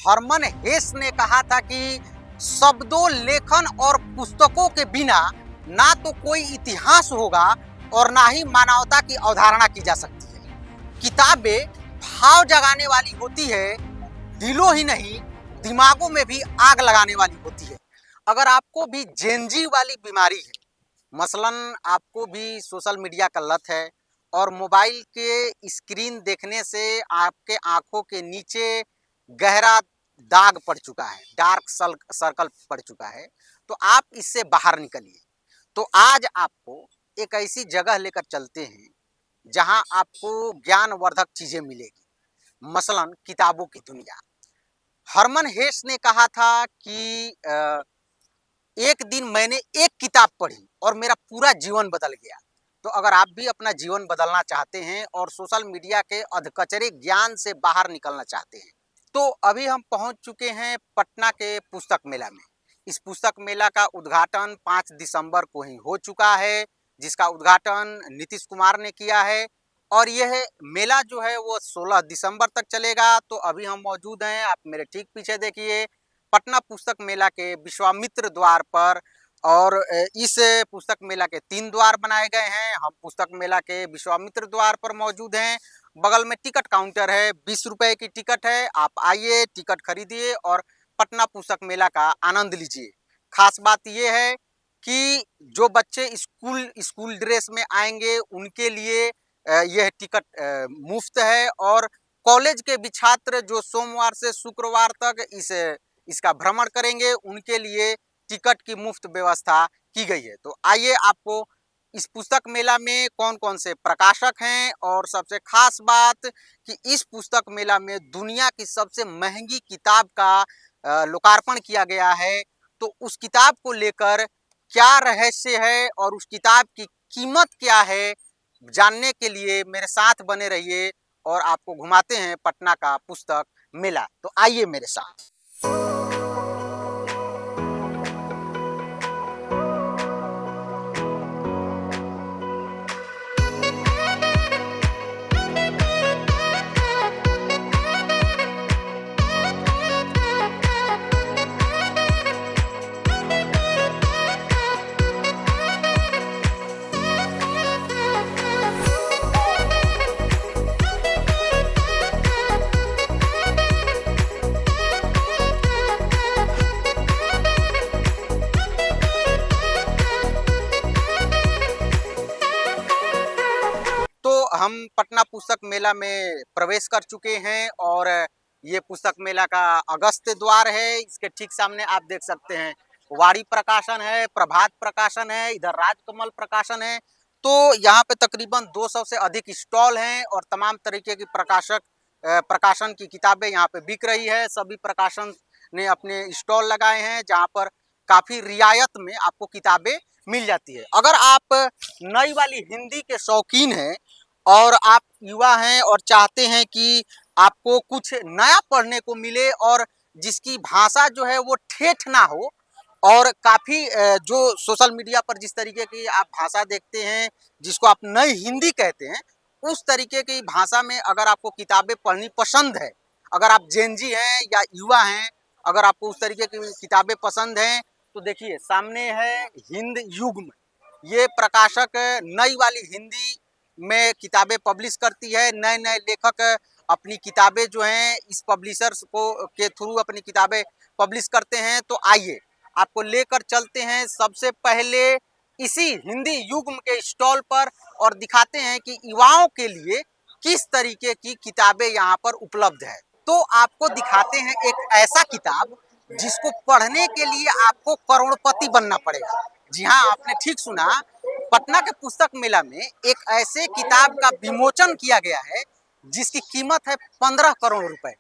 हरमन हेस ने कहा था कि शब्दों, लेखन और पुस्तकों के बिना ना तो कोई इतिहास होगा और ना ही मानवता की अवधारणा की जा सकती है। किताबें भाव जगाने वाली होती है, दिलों ही नहीं दिमागों में भी आग लगाने वाली होती है। अगर आपको भी जेनजी वाली बीमारी है, मसलन आपको भी सोशल मीडिया का लत है और मोबाइल के स्क्रीन देखने से आपके आंखों के नीचे गहरा दाग पड़ चुका है, डार्क सर्कल पड़ चुका है, तो आप इससे बाहर निकलिए। तो आज आपको एक ऐसी जगह लेकर चलते हैं जहां आपको ज्ञानवर्धक चीजें मिलेगी, मसलन किताबों की दुनिया। हरमन हेस ने कहा था कि एक दिन मैंने एक किताब पढ़ी और मेरा पूरा जीवन बदल गया। तो अगर आप भी अपना जीवन बदलना चाहते हैं और सोशल मीडिया के अधकचरे ज्ञान से बाहर निकलना चाहते हैं, तो अभी हम पहुंच चुके हैं पटना के पुस्तक मेला में। इस पुस्तक मेला का उद्घाटन 5 दिसंबर को ही हो चुका है, जिसका उद्घाटन नीतीश कुमार ने किया है और यह मेला जो है वो 16 दिसंबर तक चलेगा। तो अभी हम मौजूद हैं, आप मेरे ठीक पीछे देखिए, पटना पुस्तक मेला के विश्वामित्र द्वार पर। और इस पुस्तक मेला के 3 द्वार बनाए गए हैं। हम पुस्तक मेला के विश्वामित्र द्वार पर मौजूद हैं। बगल में टिकट काउंटर है, 20 रुपए की टिकट है। आप आइए, टिकट खरीदिए और पटना पुस्तक मेला का आनंद लीजिए। खास बात यह है कि जो बच्चे स्कूल ड्रेस में आएंगे उनके लिए यह टिकट मुफ्त है और कॉलेज के भी छात्र जो सोमवार से शुक्रवार तक इसका भ्रमण करेंगे उनके लिए टिकट की मुफ्त व्यवस्था की गई है। तो आइए, आपको इस पुस्तक मेला में कौन कौन से प्रकाशक हैं और सबसे खास बात कि इस पुस्तक मेला में दुनिया की सबसे महंगी किताब का लोकार्पण किया गया है। तो उस किताब को लेकर क्या रहस्य है और उस किताब की कीमत क्या है, जानने के लिए मेरे साथ बने रहिए और आपको घुमाते हैं पटना का पुस्तक मेला। तो आइए मेरे साथ। तो हम पटना पुस्तक मेला में प्रवेश कर चुके हैं और ये पुस्तक मेला का अगस्त द्वार है। इसके ठीक सामने आप देख सकते हैं वारी प्रकाशन है, प्रभात प्रकाशन है, इधर राजकमल प्रकाशन है। तो यहाँ पे तकरीबन 200 से अधिक स्टॉल हैं और तमाम तरीके की प्रकाशन की किताबें यहाँ पे बिक रही है। सभी प्रकाशन ने अपने स्टॉल लगाए हैं जहाँ पर काफ़ी रियायत में आपको किताबें मिल जाती है। अगर आप नई वाली हिंदी के शौकीन हैं और आप युवा हैं और चाहते हैं कि आपको कुछ नया पढ़ने को मिले और जिसकी भाषा जो है वो ठेठ ना हो और काफ़ी जो सोशल मीडिया पर जिस तरीके की आप भाषा देखते हैं जिसको आप नई हिंदी कहते हैं, उस तरीके की भाषा में अगर आपको किताबें पढ़नी पसंद है, अगर आप जेनजी हैं या युवा हैं, अगर आपको उस तरीके की किताबें पसंद हैं, तो देखिए सामने है हिंद युग्म। ये प्रकाशक नई वाली हिंदी में किताबें पब्लिश करती है। नए नए लेखक अपनी किताबें जो हैं इस पब्लिशर्स को के थ्रू अपनी किताबें पब्लिश करते हैं। तो आइए, आपको लेकर चलते हैं सबसे पहले इसी हिंदी युग्म के स्टॉल पर और दिखाते हैं कि युवाओं के लिए किस तरीके की किताबें यहाँ पर उपलब्ध है। तो आपको दिखाते हैं एक ऐसा किताब जिसको पढ़ने के लिए आपको करोड़पति बनना पड़ेगा। जी हाँ, आपने ठीक सुना, पटना के पुस्तक मेला में एक ऐसे किताब का विमोचन किया गया है जिसकी कीमत है 15 करोड़ रुपए।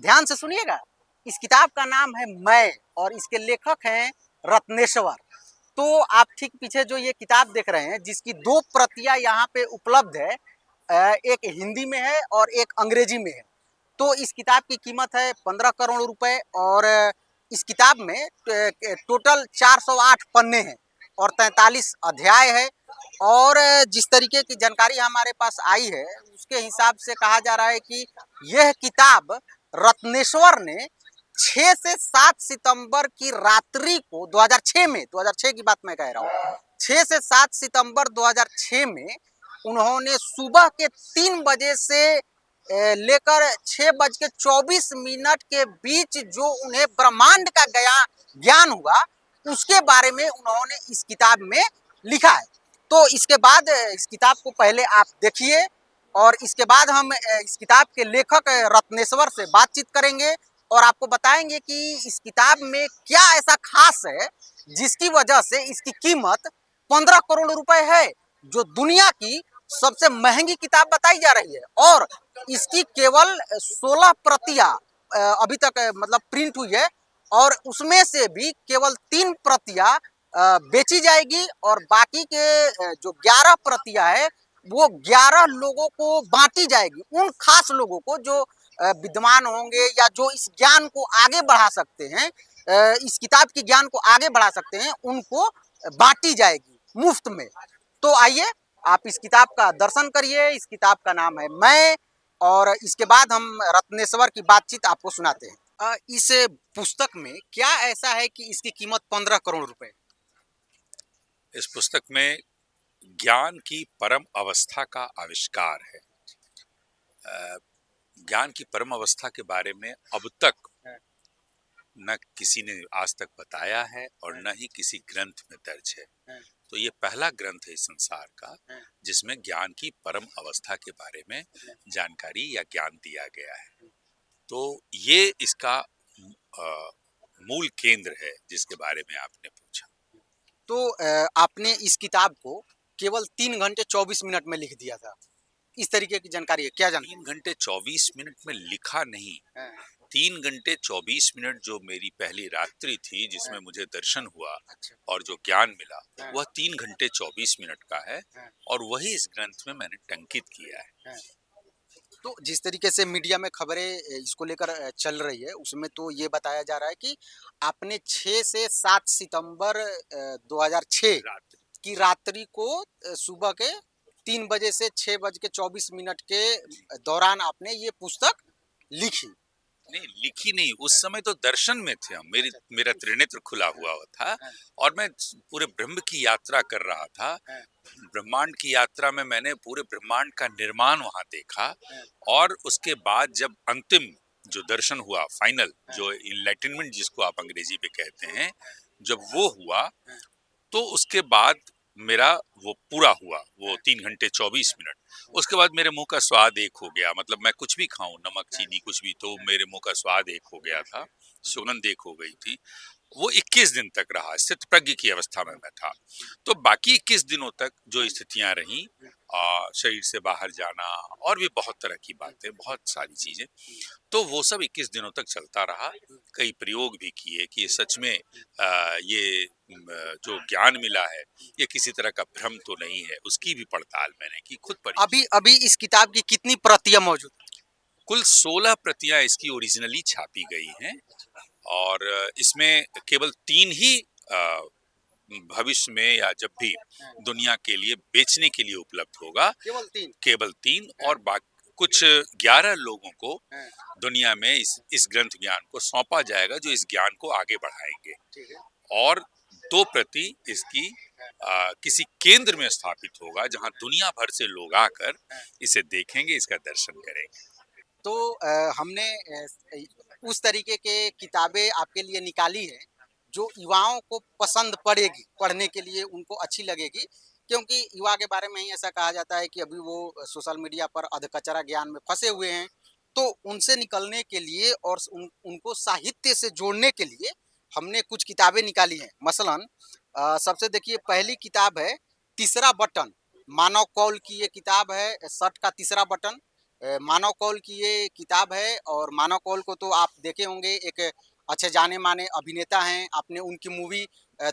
ध्यान से सुनिएगा, इस किताब का नाम है मैं और इसके लेखक हैं रत्नेश्वर। तो आप ठीक पीछे जो ये किताब देख रहे हैं जिसकी 2 प्रतियां यहाँ पे उपलब्ध है, एक हिंदी में है और एक अंग्रेजी में है। तो इस किताब की कीमत है 15 करोड़ रुपए और इस किताब में टोटल 408 पन्ने हैं और 43 अध्याय है। और जिस तरीके की जानकारी हमारे पास आई है उसके हिसाब से कहा जा रहा है कि यह किताब रत्नेश्वर ने 6 से 7 सितंबर की रात्रि को 2006 की बात मैं कह रहा हूँ, 6 से 7 सितंबर 2006 में उन्होंने सुबह के 3 बजे से लेकर 6:24 के बीच जो उन्हें ब्रह्मांड का ज्ञान हुआ, उसके बारे में उन्होंने इस किताब में लिखा है। तो इसके बाद इस किताब को पहले आप देखिए और इसके बाद हम इस किताब के लेखक रत्नेश्वर से बातचीत करेंगे और आपको बताएंगे कि इस किताब में क्या ऐसा खास है जिसकी वजह से इसकी कीमत 15 करोड़ रुपए है, जो दुनिया की सबसे महंगी किताब बताई जा रही है। और इसकी केवल 16 प्रतियां अभी तक मतलब प्रिंट हुई है और उसमें से भी केवल 3 प्रतियां बेची जाएगी और बाकी के जो 11 प्रतियां है वो 11 लोगों को बांटी जाएगी, उन खास लोगों को जो विद्वान होंगे या जो इस ज्ञान को आगे बढ़ा सकते हैं, इस किताब के ज्ञान को आगे बढ़ा सकते हैं, उनको बांटी जाएगी मुफ्त में। तो आइए आप इस किताब का दर्शन करिए। इस किताब का नाम है मैं, और इसके बाद हम रत्नेश्वर की बातचीत आपको सुनाते हैं। इस पुस्तक में क्या ऐसा है कि इसकी कीमत 15 करोड़ रुपए? इस पुस्तक में ज्ञान की परम अवस्था का आविष्कार है। ज्ञान की परम अवस्था के बारे में अब तक न किसी ने आज तक बताया है और न ही किसी ग्रंथ में दर्ज है। तो ये पहला ग्रंथ है इस संसार का जिसमें ज्ञान की परम अवस्था के बारे में जानकारी या ज्ञान दिया गया है। तो ये इसका मूल केंद्र है जिसके बारे में आपने पूछा। तो आपने इस किताब को केवल 3 घंटे 24 मिनट में लिख दिया था, इस तरीके की जानकारी है क्या? 3 घंटे 24 मिनट में लिखा नहीं, 3 घंटे 24 मिनट जो मेरी पहली रात्रि थी जिसमें मुझे दर्शन हुआ और जो ज्ञान मिला, वह 3 घंटे 24 मिनट का है और वही इस ग्रंथ में मैंने टंकित किया है। तो जिस तरीके से मीडिया में खबरें इसको लेकर चल रही है, उसमें तो ये बताया जा रहा है कि आपने 6 से 7 सितंबर 2006 की रात्रि को सुबह के 3 बजे से 6:24 के दौरान आपने ये पुस्तक लिखी। नहीं, लिखी नहीं, उस समय तो दर्शन में थे हम। मेरा त्रिनेत्र खुला हुआ था और मैं पूरे ब्रह्म की यात्रा कर रहा था। ब्रह्मांड की यात्रा में मैंने पूरे ब्रह्मांड का निर्माण वहां देखा और उसके बाद जब अंतिम जो दर्शन हुआ, फाइनल जो इनलाइटनमेंट जिसको आप अंग्रेजी में कहते हैं, जब वो हुआ तो उसके बाद मेरा वो पूरा हुआ, वो 3 घंटे 24 मिनट। उसके बाद मेरे मुंह का स्वाद एक हो गया, मतलब मैं कुछ भी खाऊं, नमक चीनी कुछ भी, तो मेरे मुंह का स्वाद एक हो गया था, सुगंध एक हो गई थी। वो 21 दिन तक रहा, स्थित प्रज्ञ की अवस्था में मैं था। तो बाकी 21 दिनों तक जो स्थितियां रहीं, शरीर से बाहर जाना और भी बहुत तरह की बातें, बहुत सारी चीजें, तो वो सब 21 दिनों तक चलता रहा। कई प्रयोग भी किए कि सच में ये जो ज्ञान मिला है ये किसी तरह का भ्रम तो नहीं है, उसकी भी पड़ताल मैंने की खुद पर। अभी इस किताब की कितनी प्रतियां मौजूद? कुल 16 प्रतियां इसकी ओरिजिनली छापी गई हैं और इसमें केवल 3 ही भविष्य में या जब भी दुनिया के लिए बेचने के लिए उपलब्ध होगा। केवल 3 और बाकी कुछ 11 लोगों को दुनिया में इस ग्रंथ ज्ञान को सौंपा जाएगा जो इस ज्ञान को आगे बढ़ाएंगे। और 2 प्रति इसकी किसी केंद्र में स्थापित होगा जहां दुनिया भर से लोग आकर इसे देखेंगे, इसका दर्शन करेंगे। तो हमने उस तरीके के किताबें आपके लिए निकाली है जो युवाओं को पसंद पड़ेगी, पढ़ने के लिए उनको अच्छी लगेगी, क्योंकि युवा के बारे में ही ऐसा कहा जाता है कि अभी वो सोशल मीडिया पर अधकचरा ज्ञान में फंसे हुए हैं। तो उनसे निकलने के लिए और उनको साहित्य से जोड़ने के लिए हमने कुछ किताबें निकाली हैं। मसलन सबसे देखिए पहली किताब है तीसरा बटन, मानव कौल की ये किताब है। शर्ट का तीसरा बटन मानव कौल की ये किताब है। और मानव कौल को तो आप देखे होंगे, एक अच्छे जाने माने अभिनेता हैं। आपने उनकी मूवी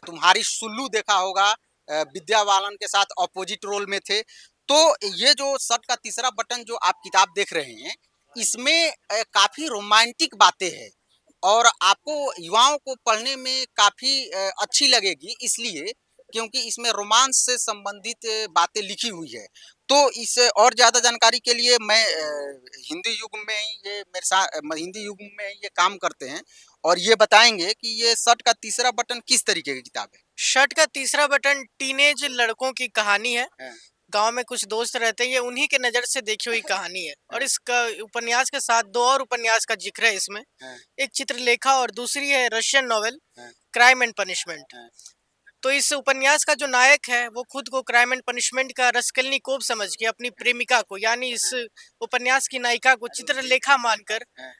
तुम्हारी सुल्लू देखा होगा, विद्या बालन के साथ अपोजिट रोल में थे। तो ये जो शर्ट का तीसरा बटन जो आप किताब देख रहे हैं, इसमें काफ़ी रोमांटिक बातें हैं और आपको युवाओं को पढ़ने में काफ़ी अच्छी लगेगी, इसलिए क्योंकि इसमें रोमांस से संबंधित बातें लिखी हुई है। तो इस और ज़्यादा जानकारी के लिए मैं हिंदी युग में ही ये मेरे साथ हिंदी युग में ही ये काम करते हैं और ये बताएँगे कि ये शर्ट का तीसरा बटन किस तरीके की किताब है? शर्ट का तीसरा बटन टीनेज लड़कों की कहानी है। हाँ। गाँव में कुछ दोस्त रहते हैं, ये उन्हीं के नज़र से देखी हुई कहानी है और हाँ। इस उपन्यास के साथ 2 और उपन्यास का ज़िक्र है इसमें। हाँ। एक चित्रलेखा और दूसरी है रशियन नॉवेल हाँ। Crime and punishment. हाँ। तो इस उपन्यास का जो नायक है वो खुद को क्राइम एंड पनिशमेंट का रस्कलनिकोव समझ के अपनी प्रेमिका को यानी इस उपन्यास की नायिका को चित्रलेखा मानकर हाँ।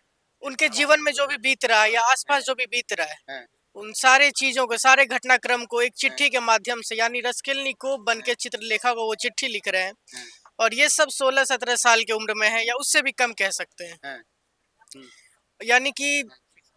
उनके जीवन में जो भी बीत रहा है या आसपास जो भी बीत रहा है हाँ। उन सारे चीजों को, सारे घटनाक्रम को एक चिट्ठी के माध्यम से यानी रस्कलनिकोव बन के चित्रलेखा को वो चिट्ठी लिख रहे हैं। हाँ। और ये सब 16-17 साल की उम्र में है या उससे भी कम कह सकते हैं। हाँ। हुँ। यानी कि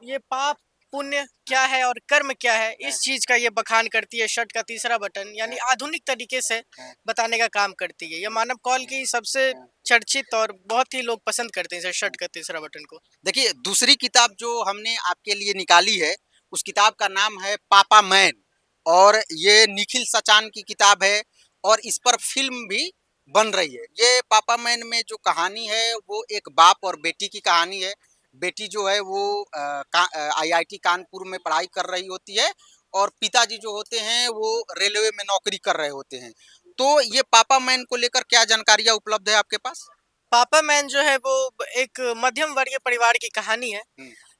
ये पाप पुण्य क्या है और कर्म क्या है, इस चीज का ये बखान करती है शर्ट का तीसरा बटन, यानी आधुनिक तरीके से बताने का काम करती है। ये मानव कॉल की सबसे चर्चित और बहुत ही लोग पसंद करते हैं इस शर्ट का तीसरा बटन को। देखिए, दूसरी किताब जो हमने आपके लिए निकाली है, उस किताब का नाम है पापा मैन और ये निखिल सचान की किताब है और इस पर फ़िल्म भी बन रही है। ये पापा मैन में जो कहानी है, वो एक बाप और बेटी की कहानी है। बेटी जो है वो आईआईटी कानपुर में पढ़ाई कर रही होती है और पिताजी जो होते हैं, वो रेलवे में नौकरी कर रहे होते हैं। तो ये पापा मैन को लेकर क्या जानकारियाँ उपलब्ध है आपके पास? पापा मैन जो है वो एक मध्यम वर्गीय परिवार की कहानी है।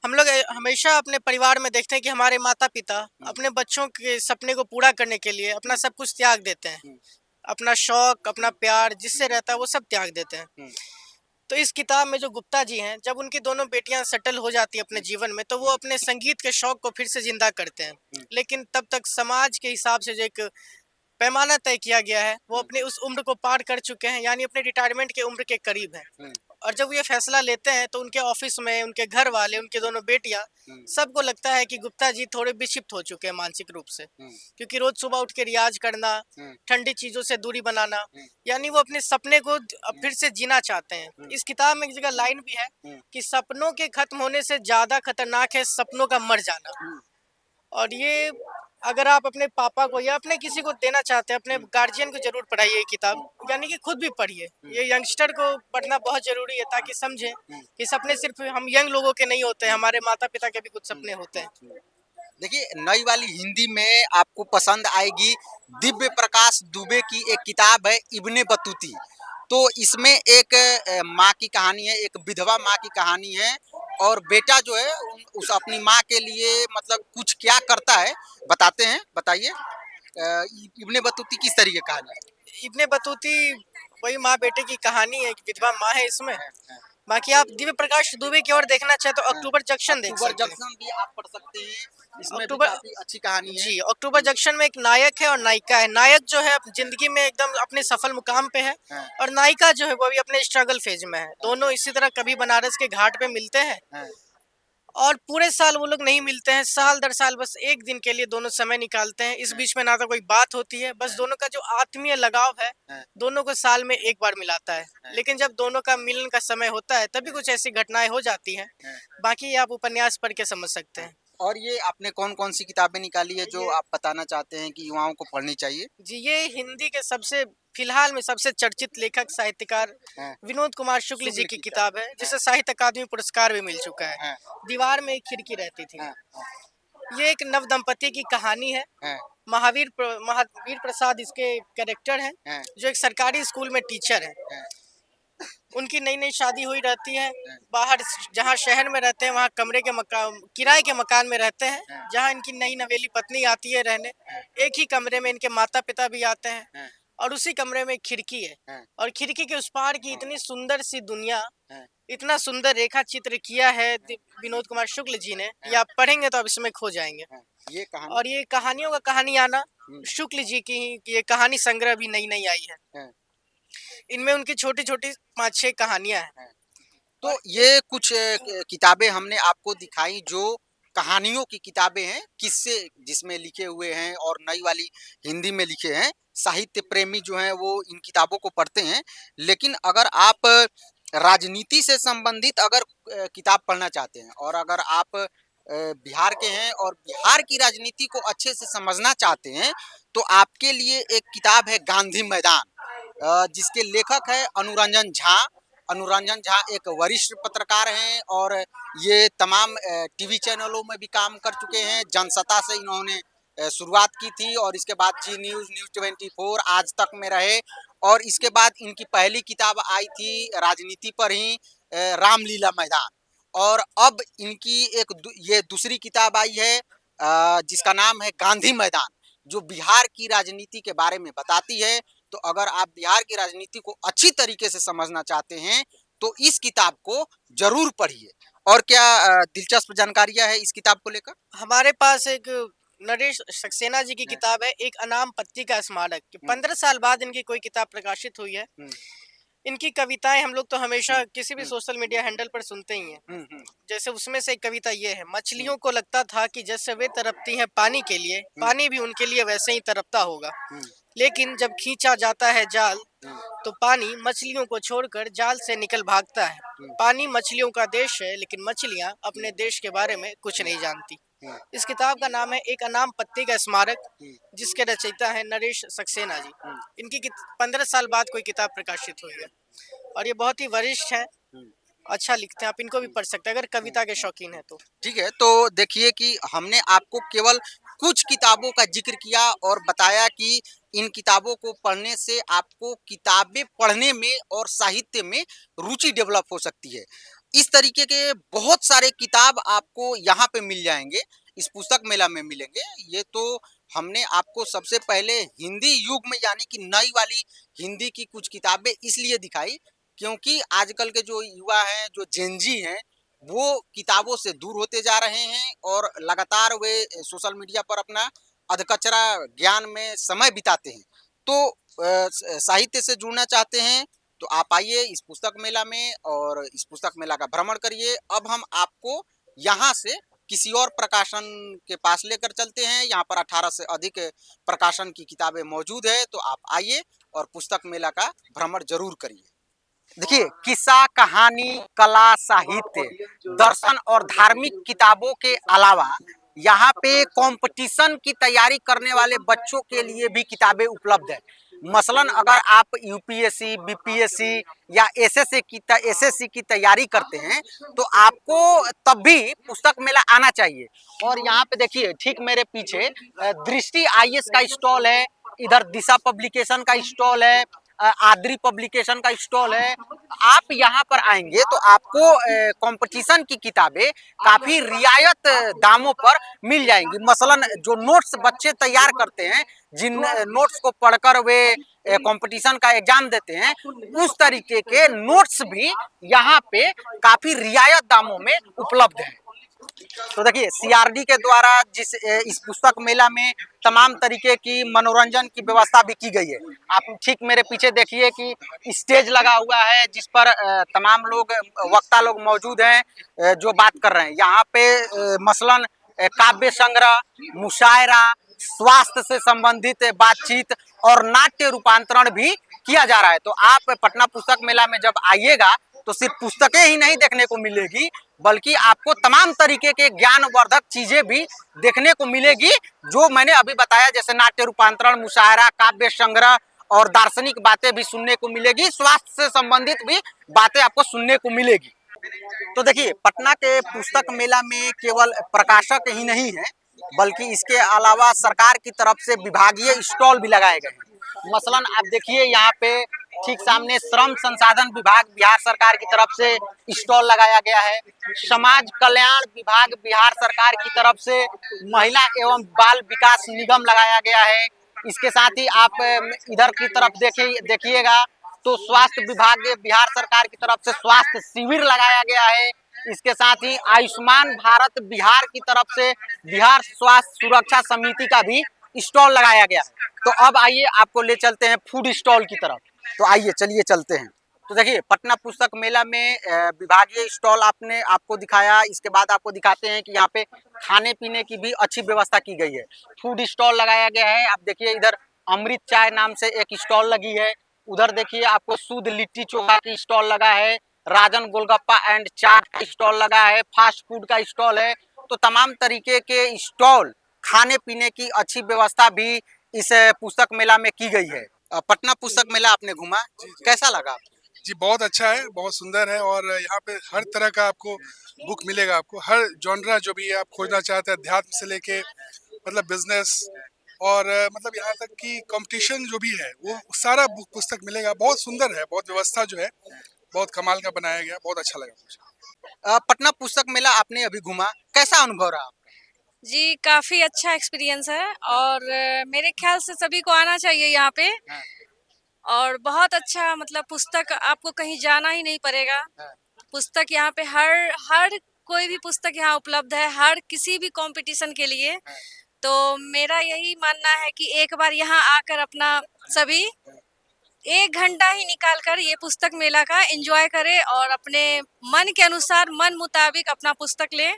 हम लोग हमेशा अपने परिवार में देखते हैं कि हमारे माता-पिता अपने बच्चों के सपने को पूरा करने के लिए अपना सब कुछ त्याग देते हैं। अपना शौक, अपना प्यार जिससे रहता है वो सब त्याग देते हैं। तो इस किताब में जो गुप्ता जी हैं, जब उनकी दोनों बेटियां सेटल हो जाती हैं अपने जीवन में, तो वो अपने संगीत के शौक को फिर से जिंदा करते हैं। लेकिन तब तक समाज के हिसाब से जो एक पैमाना तय किया गया है, वो अपने उस उम्र को पार कर चुके हैं, यानी अपने रिटायरमेंट के उम्र के करीब हैं। और जब ये फैसला लेते हैं तो उनके ऑफिस में उनके घर वाले, उनके दोनों बेटियां, सबको लगता है कि गुप्ता जी थोड़े विक्षिप्त हो चुके हैं मानसिक रूप से, क्योंकि रोज सुबह उठ के रियाज करना, ठंडी चीजों से दूरी बनाना, यानी वो अपने सपने को अब फिर से जीना चाहते हैं। इस किताब में एक जगह लाइन भी है कि सपनों के खत्म होने से ज्यादा खतरनाक है सपनों का मर जाना। और ये अगर आप अपने पापा को या अपने किसी को देना चाहते हैं, अपने गार्जियन को जरूर पढ़ाइए ये किताब, यानी कि खुद भी पढ़िए। ये यंगस्टर को पढ़ना बहुत जरूरी है ताकि समझे कि सपने सिर्फ हम यंग लोगों के नहीं होते हैं, हमारे माता पिता के भी कुछ सपने होते हैं। देखिए, नई वाली हिंदी में आपको पसंद आएगी दिव्य प्रकाश दुबे की एक किताब है इब्ने बतूती। तो इसमें एक माँ की कहानी है, एक विधवा माँ की कहानी है और बेटा जो है उस अपनी माँ के लिए मतलब कुछ क्या करता है बताते हैं, बताइए। इब्ने बतूती किस तरीके की कहानी है? इब्ने बतूती वही माँ बेटे की कहानी है, एक विधवा माँ है इसमें। बाकी आप दिव्य प्रकाश दुबे की ओर देखना चाहे तो अक्टूबर जंक्शन देख सकते हैं। अक्टूबर जंक्शन भी आप पढ़ सकते हैं, इसमें भी अक्टूबर काफ़ी अच्छी कहानी है। जी, अक्टूबर जंक्शन में एक नायक है और नायिका है। नायक जो है जिंदगी में एकदम अपने सफल मुकाम पे है हाँ। और नायिका जो है वो भी अपने स्ट्रगल फेज में है। दोनों इसी तरह कभी बनारस के घाट पे मिलते हैं हाँ। और पूरे साल वो लोग नहीं मिलते हैं, साल दर साल बस एक दिन के लिए दोनों समय निकालते हैं। इस बीच में ना तो कोई बात होती है, बस दोनों का जो आत्मीय लगाव है दोनों को साल में एक बार मिलाता है। लेकिन जब दोनों का मिलन का समय होता है तभी कुछ ऐसी घटनाएं हो जाती हैं। बाकी ये आप उपन्यास पढ़ के समझ सकते हैं। और ये आपने कौन-कौन सी किताबें निकाली है जो आप बताना चाहते हैं कि युवाओं को पढ़नी चाहिए? जी, ये हिंदी के सबसे फिलहाल में सबसे चर्चित लेखक साहित्यकार विनोद कुमार शुक्ल जी की किताब है, जिसे साहित्य अकादमी पुरस्कार भी मिल चुका है। दीवार में एक खिड़की रहती थी। ये एक नव दंपति की कहानी है। महावीर प्रसाद इसके कैरेक्टर हैं, जो एक सरकारी स्कूल में टीचर हैं। उनकी नई नई शादी हुई रहती है, बाहर जहाँ शहर में रहते हैं वहाँ किराए के मकान में रहते हैं, जहाँ इनकी नई नवेली पत्नी आती है रहने। एक ही कमरे में इनके माता पिता भी आते हैं और उसी कमरे में एक खिड़की है और खिड़की के उस पार की इतनी सुंदर सी दुनिया, इतना सुंदर रेखा चित्र किया है विनोद कुमार शुक्ल जी ने, ये आप पढ़ेंगे तो आप इसमें खो जाएंगे। ये कहानी और ये कहानियों का कहानी आना शुक्ल जी की ही ये कहानी संग्रह भी नई नई आई है। इनमें उनकी छोटी छोटी 5-6 कहानियां हैं। तो ये कुछ किताबें हमने आपको दिखाई जो कहानियों की किताबें हैं, किस्से जिसमें लिखे हुए हैं और नई वाली हिंदी में लिखे हैं। साहित्य प्रेमी जो हैं वो इन किताबों को पढ़ते हैं, लेकिन अगर आप राजनीति से संबंधित अगर किताब पढ़ना चाहते हैं और अगर आप बिहार के हैं और बिहार की राजनीति को अच्छे से समझना चाहते हैं, तो आपके लिए एक किताब है गांधी मैदान। जिसके लेखक है अनुरंजन झा। अनुरंजन झा एक वरिष्ठ पत्रकार हैं और ये तमाम टीवी चैनलों में भी काम कर चुके हैं। जनसत्ता से इन्होंने शुरुआत की थी और इसके बाद जी न्यूज़, न्यूज़ 24, आज तक में रहे और इसके बाद इनकी पहली किताब आई थी राजनीति पर ही, रामलीला मैदान। और अब इनकी ये दूसरी किताब आई है जिसका नाम है गांधी मैदान, जो बिहार की राजनीति के बारे में बताती है। तो अगर आप बिहार की राजनीति को अच्छी तरीके से समझना चाहते हैं तो इस किताब को जरूर पढ़िए। और क्या दिलचस्प जानकारियां है इस किताब को लेकर? हमारे पास एक नरेश सक्सेना जी की किताब है, एक अनाम पत्ती का स्मारक। 15 साल बाद इनकी कोई किताब प्रकाशित हुई है। इनकी कविताएं हम लोग तो हमेशा किसी भी सोशल मीडिया हैंडल पर सुनते ही हैं। जैसे उसमें से एक कविता ये है, मछलियों को लगता था कि जैसे वे तड़पती हैं पानी के लिए, पानी भी उनके लिए वैसे ही तड़पता होगा। लेकिन जब खींचा जाता है जाल तो पानी मछलियों को छोड़कर जाल से निकल भागता है। पानी मछलियों का देश है, लेकिन मछलियां अपने देश के बारे में कुछ नहीं जानती। इस किताब का नाम है एक अनाम पत्ती का स्मारक, जिसके रचयिता है नरेश सक्सेना जी। इनकी 15 साल बाद कोई किताब प्रकाशित हुई है और ये बहुत ही वरिष्ठ हैं, अच्छा लिखते हैं। आप इनको भी पढ़ सकते हैं अगर कविता के शौकीन है तो। ठीक है, तो देखिए कि हमने आपको केवल कुछ किताबों का जिक्र किया और बताया कि इन किताबों को पढ़ने से आपको किताबें पढ़ने में और साहित्य में रुचि डेवलप हो सकती है। इस तरीके के बहुत सारे किताब आपको यहाँ पे मिल जाएंगे, इस पुस्तक मेला में मिलेंगे। ये तो हमने आपको सबसे पहले हिंदी युग में यानी कि नई वाली हिंदी की कुछ किताबें इसलिए दिखाई क्योंकि आजकल के जो युवा हैं, जो जेनजी हैं, वो किताबों से दूर होते जा रहे हैं और लगातार वे सोशल मीडिया पर अपना अधकचरा ज्ञान में समय बिताते हैं। तो साहित्य से जुड़ना चाहते हैं तो आप आइए इस पुस्तक मेला में और इस पुस्तक मेला का भ्रमण करिए। अब हम आपको यहाँ से किसी और प्रकाशन के पास लेकर चलते हैं। यहाँ पर 18 से अधिक प्रकाशन की किताबें मौजूद है, तो आप आइए और पुस्तक मेला का भ्रमण जरूर करिए। देखिए, किस्सा, कहानी, कला, साहित्य, दर्शन और धार्मिक किताबों के अलावा यहाँ पे कंपटीशन की तैयारी करने वाले बच्चों के लिए भी किताबें उपलब्ध है। मसलन अगर आप यूपीएससी, बीपीएससी या एसएससी की तैयारी करते हैं तो आपको तब भी पुस्तक मेला आना चाहिए। और यहाँ पे देखिए ठीक मेरे पीछे दृष्टि आईएएस का स्टॉल है, इधर दिशा पब्लिकेशन का स्टॉल है, आदरी पब्लिकेशन का स्टॉल है। आप यहाँ पर आएंगे तो आपको कंपटीशन की किताबें काफी रियायत दामों पर मिल जाएंगी। मसलन जो नोट्स बच्चे तैयार करते हैं, जिन नोट्स को पढ़कर वे कंपटीशन का एग्जाम देते हैं, उस तरीके के नोट्स भी यहाँ पे काफी रियायत दामों में उपलब्ध है। तो देखिए, सीआरडी के द्वारा इस पुस्तक मेला में तमाम तरीके की मनोरंजन की व्यवस्था भी की गई है। आप ठीक मेरे पीछे देखिए कि स्टेज लगा हुआ है जिस पर तमाम लोग, वक्ता लोग मौजूद हैं जो बात कर रहे हैं। यहाँ पे मसलन काव्य संग्रह, मुशायरा, स्वास्थ्य से संबंधित बातचीत और नाट्य रूपांतरण भी किया जा रहा है। तो आप पटना पुस्तक मेला में जब आइएगा तो सिर्फ पुस्तकें ही नहीं देखने को मिलेगी, बल्कि आपको तमाम तरीके के ज्ञानवर्धक चीजें भी देखने को मिलेगी जो मैंने अभी बताया, जैसे नाट्य रूपांतरण, मुशायरा, काव्य संग्रह और दार्शनिक बातें भी सुनने को मिलेगी। स्वास्थ्य से संबंधित भी बातें आपको सुनने को मिलेगी। तो देखिए, पटना के पुस्तक मेला में केवल प्रकाशक ही नहीं है, बल्कि इसके अलावा सरकार की तरफ से विभागीय स्टॉल भी लगाए गए हैं। मसलन आप देखिए यहाँ पे ठीक सामने श्रम संसाधन विभाग बिहार सरकार की तरफ से स्टॉल लगाया गया है। समाज कल्याण विभाग बिहार सरकार की तरफ से महिला एवं बाल विकास निगम लगाया गया है। इसके साथ ही आप इधर की तरफ देखिएगा तो स्वास्थ्य विभाग बिहार सरकार की तरफ से स्वास्थ्य शिविर लगाया गया है। इसके साथ ही आयुष्मान भारत बिहार की तरफ से बिहार स्वास्थ्य सुरक्षा समिति का भी स्टॉल लगाया गया है। तो अब आइए आपको ले चलते हैं फूड स्टॉल की तरफ। तो आइए चलिए चलते हैं। तो देखिए, पटना पुस्तक मेला में विभागीय स्टॉल आपको दिखाया, इसके बाद आपको दिखाते हैं कि यहाँ पे खाने पीने की भी अच्छी व्यवस्था की गई है। फूड स्टॉल लगाया गया है। आप देखिए इधर अमृत चाय नाम से एक स्टॉल लगी है। उधर देखिए आपको शुद्ध लिट्टी चोखा की स्टॉल लगा है। राजन गोलगप्पा एंड चाट का स्टॉल लगा है। फास्ट फूड का स्टॉल है। तो तमाम तरीके के स्टॉल, खाने पीने की अच्छी व्यवस्था भी इस पुस्तक मेला में की गई है। पटना पुस्तक मेला आपने घूमा, जी, जी। कैसा लगा आपको? जी बहुत अच्छा है, बहुत सुंदर है और यहाँ पे हर तरह का आपको बुक मिलेगा। आपको हर जॉनरा जो भी है आप खोजना चाहते हैं, अध्यात्म से लेके मतलब बिजनेस और मतलब यहाँ तक कि कंपटीशन जो भी है वो सारा बुक पुस्तक मिलेगा। बहुत सुंदर है, बहुत व्यवस्था जो है बहुत कमाल का बनाया गया, बहुत अच्छा लगा मुझे। पटना पुस्तक मेला आपने अभी घूमा, कैसा अनुभव रहा? जी, काफ़ी अच्छा एक्सपीरियंस है और मेरे ख़्याल से सभी को आना चाहिए यहाँ पे हाँ। और बहुत अच्छा मतलब पुस्तक आपको कहीं जाना ही नहीं पड़ेगा। हाँ। पुस्तक यहाँ पे हर हर कोई भी पुस्तक यहाँ उपलब्ध है, हर किसी भी कॉम्पिटिशन के लिए। हाँ। तो मेरा यही मानना है कि एक बार यहाँ आकर अपना सभी 1 घंटा ही निकाल कर ये पुस्तक मेला का एन्जॉय करें और अपने मन के अनुसार, मन मुताबिक अपना पुस्तक लें।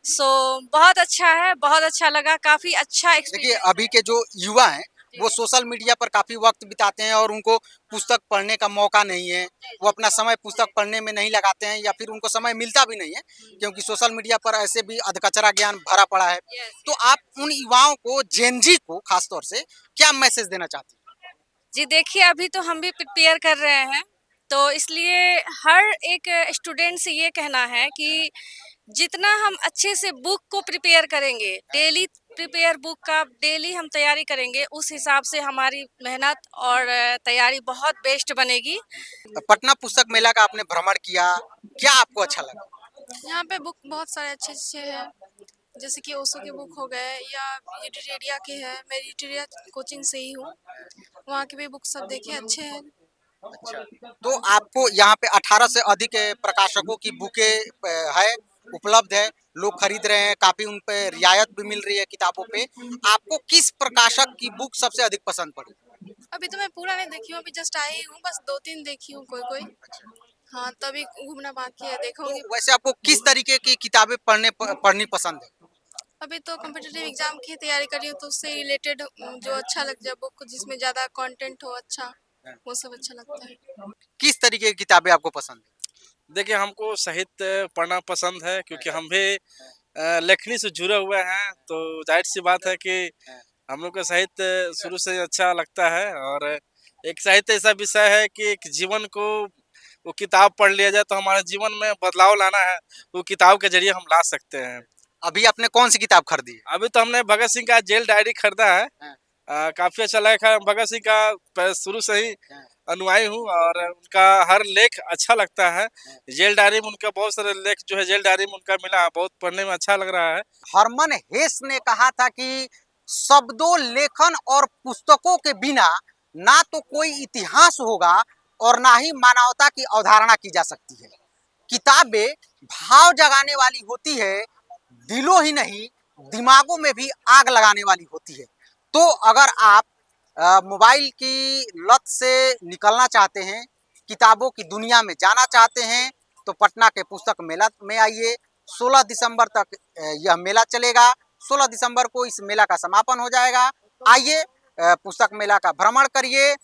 सो बहुत अच्छा है, बहुत अच्छा लगा, काफ़ी अच्छा देखिए एक्सपीरियंस अभी के जो युवा हैं वो सोशल मीडिया पर काफी वक्त बिताते हैं और उनको पुस्तक पढ़ने का मौका नहीं है, वो अपना समय पुस्तक पढ़ने में नहीं लगाते हैं या फिर उनको समय मिलता भी नहीं है क्योंकि सोशल मीडिया पर ऐसे भी अधकचरा ज्ञान भरा पड़ा है। तो आप उन युवाओं को, जेनजी को खासतौर से क्या मैसेज देना चाहती हैं? जी देखिए, अभी तो हम भी प्रिपेयर कर रहे हैं, तो इसलिए हर एक स्टूडेंट से ये कहना है कि जितना हम अच्छे से बुक को प्रिपेयर करेंगे, डेली प्रिपेयर बुक का डेली हम तैयारी करेंगे, उस हिसाब से हमारी मेहनत और तैयारी बहुत बेस्ट बनेगी। पटना पुस्तक मेला का आपने भ्रमण किया, क्या आपको अच्छा लगा? यहाँ पे बुक बहुत सारे अच्छे हैं, जैसे कि ओशो के बुक हो गए या लिटरेरिया के हैं। मैं लिटरेरिया कोचिंग से ही हूँ, वहाँ के भी बुक सब देखे, अच्छे हैं। तो आपको यहाँ पे 18 से अधिक प्रकाशकों की बुकें है, उपलब्ध है, लोग खरीद रहे हैं, काफी उन पे रियायत भी मिल रही है किताबों पे। आपको किस प्रकाशक की बुक सबसे अधिक पसंद पड़ी? अभी तो मैं पूरा नहीं देखी हूँ, अभी जस्ट आई हूँ, बस 2-3 देखी हूँ कोई। हाँ, तभी घूमना बाकी है, तो देखूंगी। वैसे आपको किस तरीके की किताबें पढ़नी पसंद है? अभी तो कॉम्पिटिटिव एग्जाम की तैयारी कर रही हूँ, तो उससे रिलेटेड जो अच्छा लग जाए बुक, जिसमें ज़्यादा कंटेंट हो अच्छा, वो सब अच्छा लगता है। किस तरीके की किताबें आपको पसंद है? देखिए हमको साहित्य पढ़ना पसंद है क्योंकि हम भी लेखनी से जुड़े हुए हैं, तो जाहिर सी बात है कि हम लोग का साहित्य शुरू से अच्छा लगता है और एक साहित्य ऐसा विषय है कि एक जीवन को वो किताब पढ़ लिया जाए तो हमारे जीवन में बदलाव लाना है, वो किताब के जरिए हम ला सकते हैं। अभी आपने कौन सी किताब खरीदी है? अभी तो हमने भगत सिंह का जेल डायरी खरीदा है। काफी अच्छा लगा है, भगत सिंह का शुरू से ही अनुयायी हूँ और उनका हर लेख अच्छा लगता है। जेल डायरी में उनका बहुत सारे लेख जो है जेल डायरी में उनका मिला, बहुत पढ़ने में अच्छा लग रहा है। हरमन हेस ने कहा था कि शब्दों, लेखन और पुस्तकों के बिना ना तो कोई इतिहास होगा और ना ही मानवता की अवधारणा की जा सकती है। किताबें भाव जगाने वाली होती है, दिलों ही नहीं दिमागों में भी आग लगाने वाली होती है। तो अगर आप मोबाइल की लत से निकलना चाहते हैं, किताबों की दुनिया में जाना चाहते हैं, तो पटना के पुस्तक मेला में आइए। 16 दिसंबर तक यह मेला चलेगा। 16 दिसंबर को इस मेला का समापन हो जाएगा। आइए पुस्तक मेला का भ्रमण करिए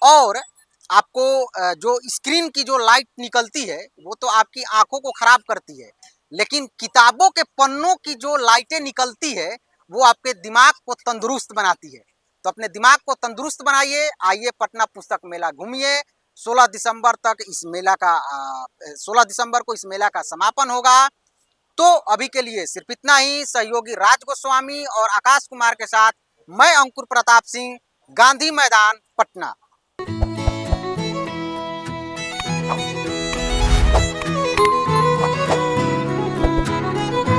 और आपको जो स्क्रीन की जो लाइट निकलती है वो तो आपकी आंखों को खराब करती है, लेकिन किताबों के पन्नों की जो लाइटें निकलती है वो आपके दिमाग को तंदुरुस्त बनाती है। तो अपने दिमाग को तंदुरुस्त बनाइए, आइए पटना पुस्तक मेला घूमिए। 16 दिसंबर तक इस मेला का 16 दिसंबर को इस मेला का समापन होगा। तो अभी के लिए सिर्फ इतना ही। सहयोगी राज गोस्वामी और आकाश कुमार के साथ मैं अंकुर प्रताप सिंह, गांधी मैदान, पटना।